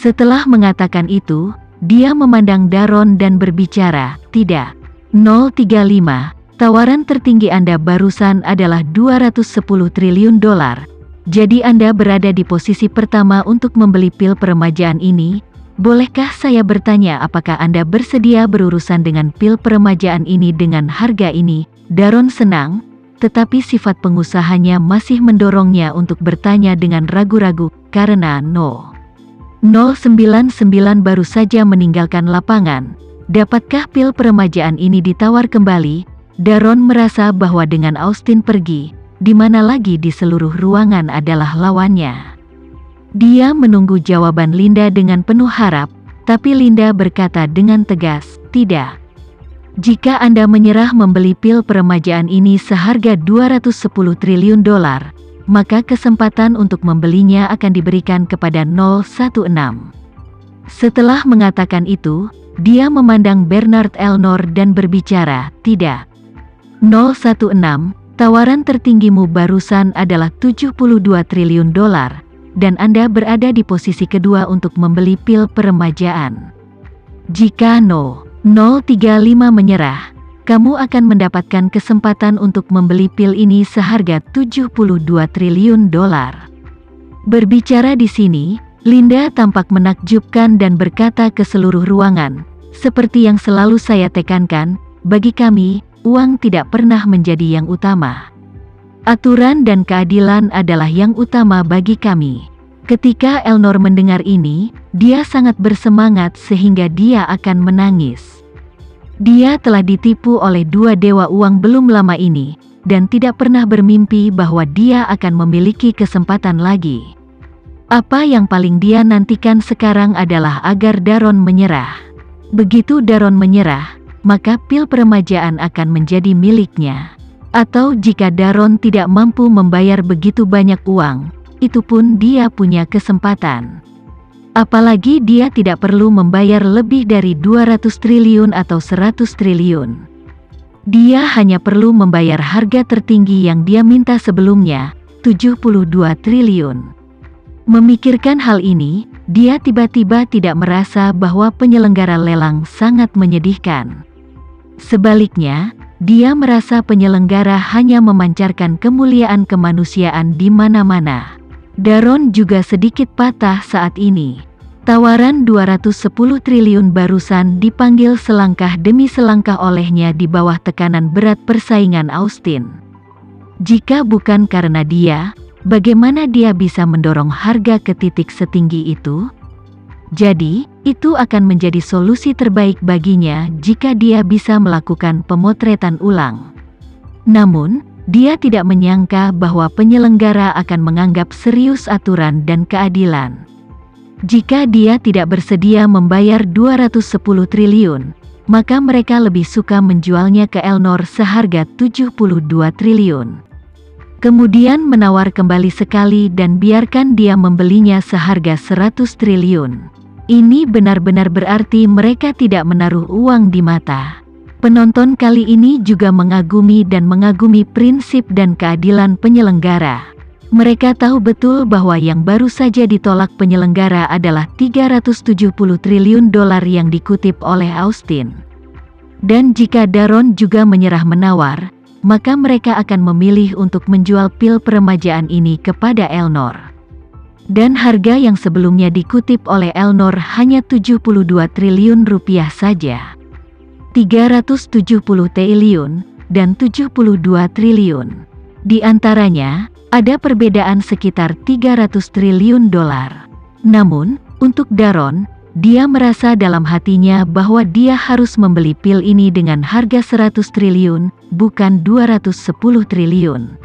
Setelah mengatakan itu, dia memandang Daron dan berbicara, "Tidak. 035, tawaran tertinggi Anda barusan adalah 210 triliun dolar. Jadi Anda berada di posisi pertama untuk membeli pil peremajaan ini. Bolehkah saya bertanya apakah Anda bersedia berurusan dengan pil peremajaan ini dengan harga ini?" Daron senang, tetapi sifat pengusahanya masih mendorongnya untuk bertanya dengan ragu-ragu, karena 099 baru saja meninggalkan lapangan. Dapatkah pil peremajaan ini ditawar kembali? Daron merasa bahwa dengan Austin pergi, di mana lagi di seluruh ruangan adalah lawannya. Dia menunggu jawaban Linda dengan penuh harap, tapi Linda berkata dengan tegas, "Tidak. Jika Anda menyerah membeli pil peremajaan ini seharga 210 triliun dolar, maka kesempatan untuk membelinya akan diberikan kepada 016. Setelah mengatakan itu, dia memandang Bernard Elnor dan berbicara, "Tidak. 016, tawaran tertinggimu barusan adalah 72 triliun dolar, dan Anda berada di posisi kedua untuk membeli pil peremajaan. Jika 035 menyerah, kamu akan mendapatkan kesempatan untuk membeli pil ini seharga 72 triliun dolar." Berbicara di sini, Linda tampak menakjubkan dan berkata ke seluruh ruangan, "Seperti yang selalu saya tekankan, bagi kami, uang tidak pernah menjadi yang utama. Aturan dan keadilan adalah yang utama bagi kami." Ketika Elnor mendengar ini, dia sangat bersemangat sehingga dia akan menangis. Dia telah ditipu oleh dua dewa uang belum lama ini, dan tidak pernah bermimpi bahwa dia akan memiliki kesempatan lagi. Apa yang paling dia nantikan sekarang adalah agar Daron menyerah. Begitu Daron menyerah, maka pil peremajaan akan menjadi miliknya. Atau jika Daron tidak mampu membayar begitu banyak uang, itu pun dia punya kesempatan. Apalagi dia tidak perlu membayar lebih dari 200 triliun atau 100 triliun. Dia hanya perlu membayar harga tertinggi yang dia minta sebelumnya, 72 triliun. Memikirkan hal ini, dia tiba-tiba tidak merasa bahwa penyelenggara lelang sangat menyedihkan. Sebaliknya, dia merasa penyelenggara hanya memancarkan kemuliaan kemanusiaan di mana-mana. Daron juga sedikit patah saat ini. Tawaran 210 triliun barusan dipanggil selangkah demi selangkah olehnya di bawah tekanan berat persaingan Austin. Jika bukan karena dia, bagaimana dia bisa mendorong harga ke titik setinggi itu? Jadi, itu akan menjadi solusi terbaik baginya jika dia bisa melakukan pemotretan ulang. Namun, dia tidak menyangka bahwa penyelenggara akan menganggap serius aturan dan keadilan. Jika dia tidak bersedia membayar 210 triliun, maka mereka lebih suka menjualnya ke Elnor seharga 72 triliun. Kemudian menawar kembali sekali dan biarkan dia membelinya seharga 100 triliun. Ini benar-benar berarti mereka tidak menaruh uang di mata. Penonton kali ini juga mengagumi prinsip dan keadilan penyelenggara. Mereka tahu betul bahwa yang baru saja ditolak penyelenggara adalah 370 triliun dolar yang dikutip oleh Austin. Dan jika Daron juga menyerah menawar, maka mereka akan memilih untuk menjual pil peremajaan ini kepada Elnor. Dan harga yang sebelumnya dikutip oleh Elnor hanya 72 triliun rupiah saja. 370 triliun dan 72 triliun. Di antaranya, ada perbedaan sekitar 300 triliun dolar. Namun, untuk Daron, dia merasa dalam hatinya bahwa dia harus membeli pil ini dengan harga 100 triliun, bukan 210 triliun.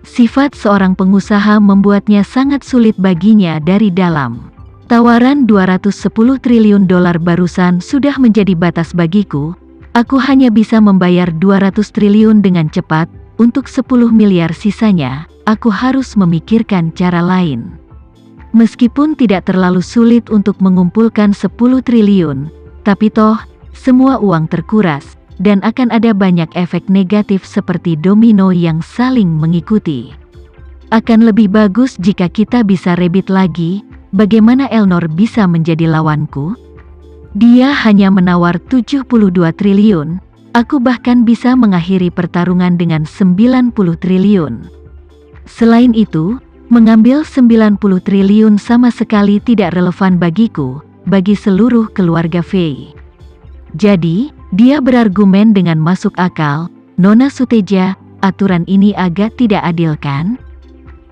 Sifat seorang pengusaha membuatnya sangat sulit baginya dari dalam. Tawaran 210 triliun dolar barusan sudah menjadi batas bagiku. Aku hanya bisa membayar 200 triliun dengan cepat. Untuk 10 miliar sisanya, aku harus memikirkan cara lain. Meskipun tidak terlalu sulit untuk mengumpulkan 10 triliun, tapi toh, semua uang terkuras, dan akan ada banyak efek negatif seperti domino yang saling mengikuti. Akan lebih bagus jika kita bisa rebit lagi, bagaimana Elnor bisa menjadi lawanku? Dia hanya menawar 72 triliun, aku bahkan bisa mengakhiri pertarungan dengan 90 triliun. Selain itu, mengambil 90 triliun sama sekali tidak relevan bagiku, bagi seluruh keluarga Fei. Jadi, dia berargumen dengan masuk akal, Nona Suteja, aturan ini agak tidak adil kan?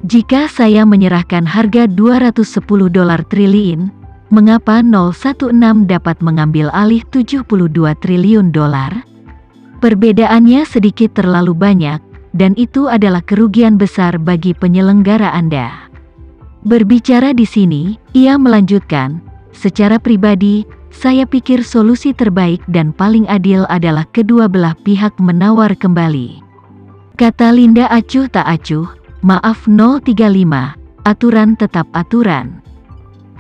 Jika saya menyerahkan harga 210 dolar triliun, mengapa 016 dapat mengambil alih 72 triliun dolar? Perbedaannya sedikit terlalu banyak, dan itu adalah kerugian besar bagi penyelenggara Anda. Berbicara di sini, ia melanjutkan, secara pribadi, saya pikir solusi terbaik dan paling adil adalah kedua belah pihak menawar kembali. Kata Linda acuh tak acuh, maaf 035, aturan tetap aturan.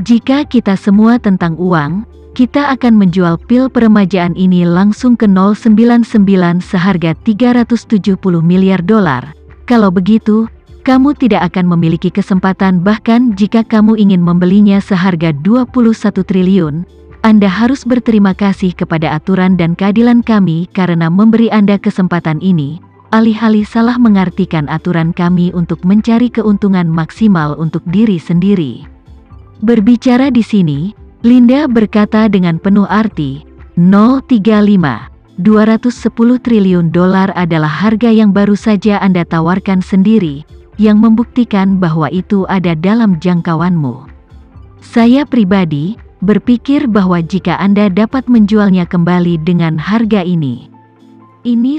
Jika kita semua tentang uang, kita akan menjual pil peremajaan ini langsung ke 099 seharga 370 miliar dolar. Kalau begitu, kamu tidak akan memiliki kesempatan bahkan jika kamu ingin membelinya seharga 21 triliun. Anda harus berterima kasih kepada aturan dan keadilan kami karena memberi Anda kesempatan ini, alih-alih salah mengartikan aturan kami untuk mencari keuntungan maksimal untuk diri sendiri. Berbicara di sini, Linda berkata dengan penuh arti, 035, 210 triliun dolar adalah harga yang baru saja Anda tawarkan sendiri, yang membuktikan bahwa itu ada dalam jangkauanmu. Saya pribadi, berpikir bahwa jika Anda dapat menjualnya kembali dengan harga ini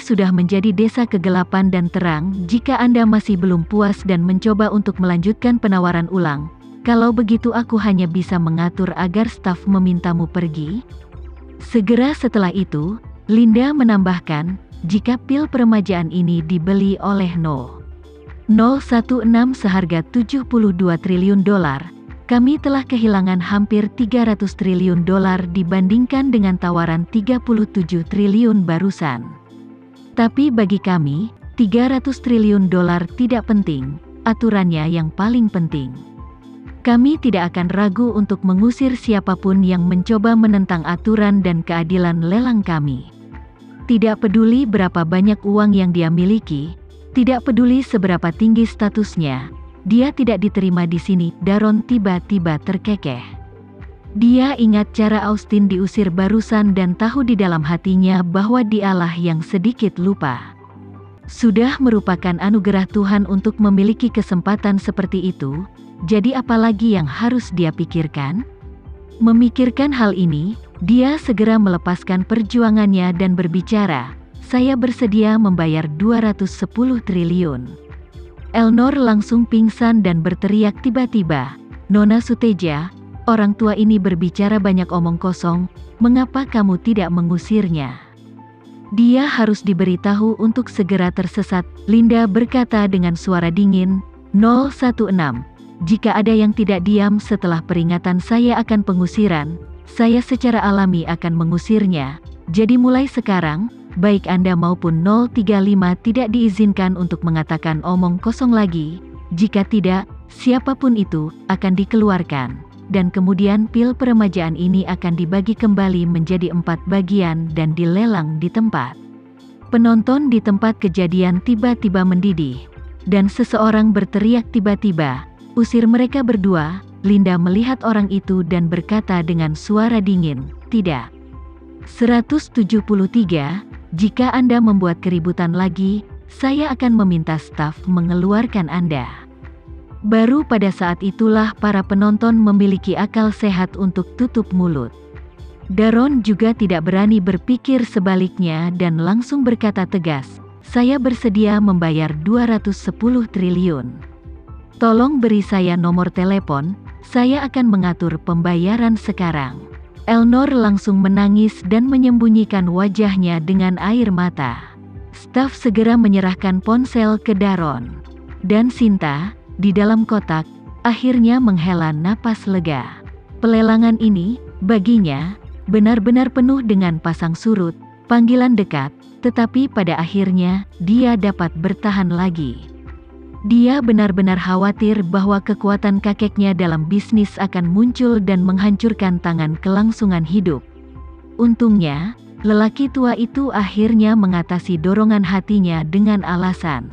sudah menjadi desa kegelapan dan terang jika Anda masih belum puas dan mencoba untuk melanjutkan penawaran ulang. Kalau begitu aku hanya bisa mengatur agar staf memintamu pergi. Segera setelah itu, Linda menambahkan, jika pil peremajaan ini dibeli oleh 016 seharga 72 triliun dolar, kami telah kehilangan hampir 300 triliun dolar dibandingkan dengan tawaran 37 triliun barusan. Tapi bagi kami, 300 triliun dolar tidak penting, aturannya yang paling penting. Kami tidak akan ragu untuk mengusir siapapun yang mencoba menentang aturan dan keadilan lelang kami. Tidak peduli berapa banyak uang yang dia miliki, tidak peduli seberapa tinggi statusnya, dia tidak diterima di sini. Daron tiba-tiba terkekeh. Dia ingat cara Austin diusir barusan dan tahu di dalam hatinya bahwa dialah yang sedikit lupa. Sudah merupakan anugerah Tuhan untuk memiliki kesempatan seperti itu, jadi apalagi yang harus dia pikirkan? Memikirkan hal ini, dia segera melepaskan perjuangannya dan berbicara, saya bersedia membayar 210 triliun. Elnor langsung pingsan dan berteriak tiba-tiba, Nona Suteja, orang tua ini berbicara banyak omong kosong, mengapa kamu tidak mengusirnya? Dia harus diberitahu untuk segera tersesat, Linda berkata dengan suara dingin, 016. Jika ada yang tidak diam setelah peringatan saya akan pengusiran, saya secara alami akan mengusirnya. Jadi mulai sekarang, baik Anda maupun 035 tidak diizinkan untuk mengatakan omong kosong lagi. Jika tidak, siapapun itu akan dikeluarkan. Dan kemudian pil peremajaan ini akan dibagi kembali menjadi 4 bagian dan dilelang di tempat. Penonton di tempat kejadian tiba-tiba mendidih. Dan seseorang berteriak tiba-tiba, usir mereka berdua. Linda melihat orang itu dan berkata dengan suara dingin, tidak. 173, jika Anda membuat keributan lagi, saya akan meminta staf mengeluarkan Anda. Baru pada saat itulah para penonton memiliki akal sehat untuk tutup mulut. Daron juga tidak berani berpikir sebaliknya dan langsung berkata tegas, saya bersedia membayar 210 triliun. Tolong beri saya nomor telepon, saya akan mengatur pembayaran sekarang. Elnor langsung menangis dan menyembunyikan wajahnya dengan air mata. Staf segera menyerahkan ponsel ke Daron. Dan Sinta, di dalam kotak, akhirnya menghela napas lega. Pelelangan ini, baginya, benar-benar penuh dengan pasang surut, panggilan dekat, tetapi pada akhirnya, dia dapat bertahan lagi. Dia benar-benar khawatir bahwa kekuatan kakeknya dalam bisnis akan muncul dan menghancurkan tangan kelangsungan hidup. Untungnya, lelaki tua itu akhirnya mengatasi dorongan hatinya dengan alasan.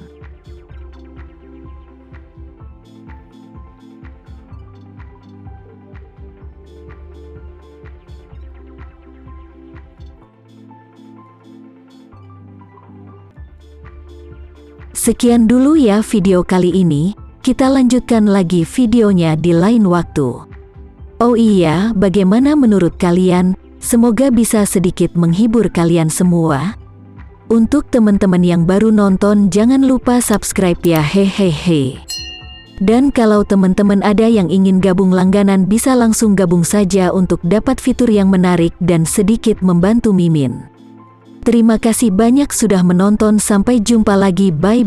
Sekian dulu ya video kali ini, kita lanjutkan lagi videonya di lain waktu. Oh iya, bagaimana menurut kalian? Semoga bisa sedikit menghibur kalian semua. Untuk teman-teman yang baru nonton, jangan lupa subscribe ya, hehehe. Dan kalau teman-teman ada yang ingin gabung langganan, bisa langsung gabung saja untuk dapat fitur yang menarik dan sedikit membantu Mimin. Terima kasih banyak sudah menonton, sampai jumpa lagi, bye-bye.